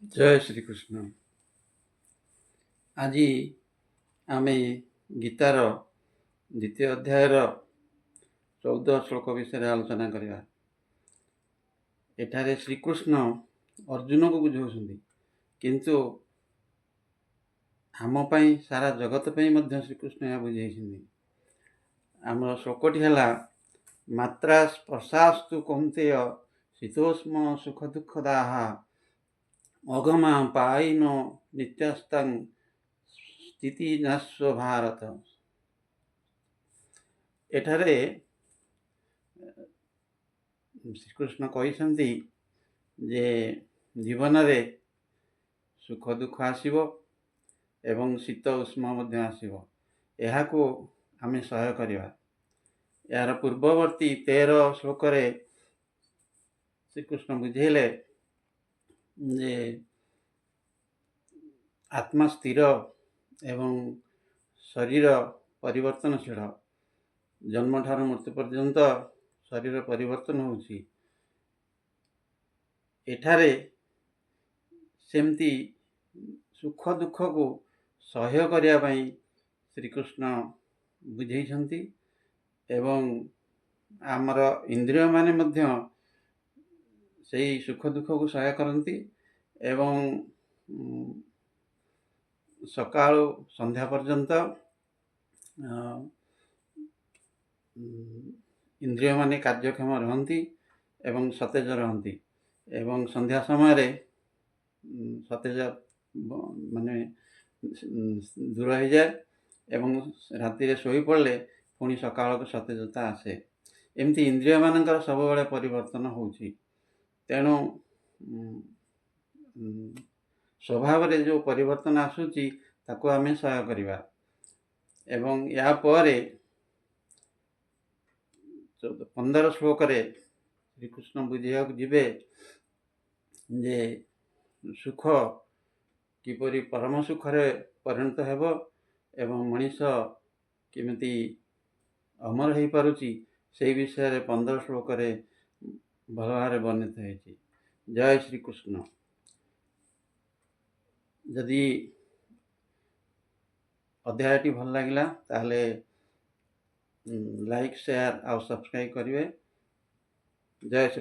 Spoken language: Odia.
ଜୟ ଶ୍ରୀକୃଷ୍ଣ। ଆଜି ଆମେ ଗୀତାର ଦ୍ୱିତୀୟ ଅଧ୍ୟାୟର 14 ଶ୍ଲୋକ ବିଷୟରେ ଆଲୋଚନା କରିବା। ଏଠାରେ ଶ୍ରୀକୃଷ୍ଣ ଅର୍ଜୁନକୁ ବୁଝାଉଛନ୍ତି, କିନ୍ତୁ ଆମ ପାଇଁ ସାରା ଜଗତ ପାଇଁ ମଧ୍ୟ ଶ୍ରୀକୃଷ୍ଣ ଏହା ବୁଝାଇଛନ୍ତି। ଆମର ଶ୍ଲୋକଟି ହେଲା, ମାତ୍ରା ସ୍ପର୍ଶାସ୍ତୁ କୌନ୍ତେୟ ଶୀତୋଷ୍ମ ସୁଖ ଦୁଃଖଦାଃ ଅଗମା ପାଇନୋ ନିତ୍ୟସ୍ତଂ ସ୍ଥିତି ନାସ୍ୱ ଭାରତ। ଏଠାରେ ଶ୍ରୀକୃଷ୍ଣ କହିଛନ୍ତି ଯେ ଜୀବନରେ ସୁଖ ଦୁଃଖ ଆସିବ ଏବଂ ଶୀତ ଉଷ୍ମ ମଧ୍ୟ ଆସିବ। ଏହାକୁ ଆମେ ସହ୍ୟ କରିବା। ଏହାର ପୂର୍ବବର୍ତ୍ତୀ 13 ଶ୍ଲୋକରେ ଶ୍ରୀକୃଷ୍ଣ ବୁଝେଇଲେ ଯେ ଆତ୍ମା ସ୍ଥିର ଏବଂ ଶରୀର ପରିବର୍ତ୍ତନଶୀଳ। ଜନ୍ମଠାରୁ ମୃତ୍ୟୁ ପର୍ଯ୍ୟନ୍ତ ଶରୀର ପରିବର୍ତ୍ତନ ହେଉଛି। ଏଠାରେ ସେମିତି ସୁଖ ଦୁଃଖକୁ ସହ୍ୟ କରିବା ପାଇଁ ଶ୍ରୀକୃଷ୍ଣ ବୁଝେଇଛନ୍ତି ଏବଂ ଆମର ଇନ୍ଦ୍ରିୟମାନେ ମଧ୍ୟ ସେହି ସୁଖ ଦୁଃଖକୁ ସହ୍ୟ କରନ୍ତି ଏବଂ ସକାଳୁ ସନ୍ଧ୍ୟା ପର୍ଯ୍ୟନ୍ତ ଇନ୍ଦ୍ରିୟମାନେ କାର୍ଯ୍ୟକ୍ଷମ ରହନ୍ତି ଏବଂ ସତେଜ ରହନ୍ତି ଏବଂ ସନ୍ଧ୍ୟା ସମୟରେ ସତେଜ ମାନେ ଦୂର ହେଇଯାଏ ଏବଂ ରାତିରେ ଶୋଇପଡ଼ିଲେ ପୁଣି ସକାଳକୁ ସତେଜତା ଆସେ। ଏମିତି ଇନ୍ଦ୍ରିୟମାନଙ୍କର ସବୁବେଳେ ପରିବର୍ତ୍ତନ ହେଉଛି। ତେଣୁ ସ୍ୱଭାବରେ ଯେଉଁ ପରିବର୍ତ୍ତନ ଆସୁଛି ତାକୁ ଆମେ ସହ୍ୟ କରିବା। ଏବଂ ଏହା ପରେ 15 ଶ୍ଲୋକରେ ଶ୍ରୀକୃଷ୍ଣ ବୁଝେଇବାକୁ ଯିବେ ଯେ ସୁଖ କିପରି ପରମ ସୁଖରେ ପରିଣତ ହେବ ଏବଂ ମଣିଷ କେମିତି ଅମର ହେଇପାରୁଛି ସେହି ବିଷୟରେ 15 ଶ୍ଲୋକରେ ଭଲ ଭାବରେ ବର୍ଣ୍ଣିତ ହେଇଛି। ଜୟ ଶ୍ରୀକୃଷ୍ଣ। ଯଦି ଅଧ୍ୟାୟଟି ଭଲ ଲାଗିଲା ତାହେଲେ ଲାଇକ୍, ସେୟାର ଆଉ ସବସ୍କ୍ରାଇବ୍ କରିବେ। ଜୟ ଶ୍ରୀ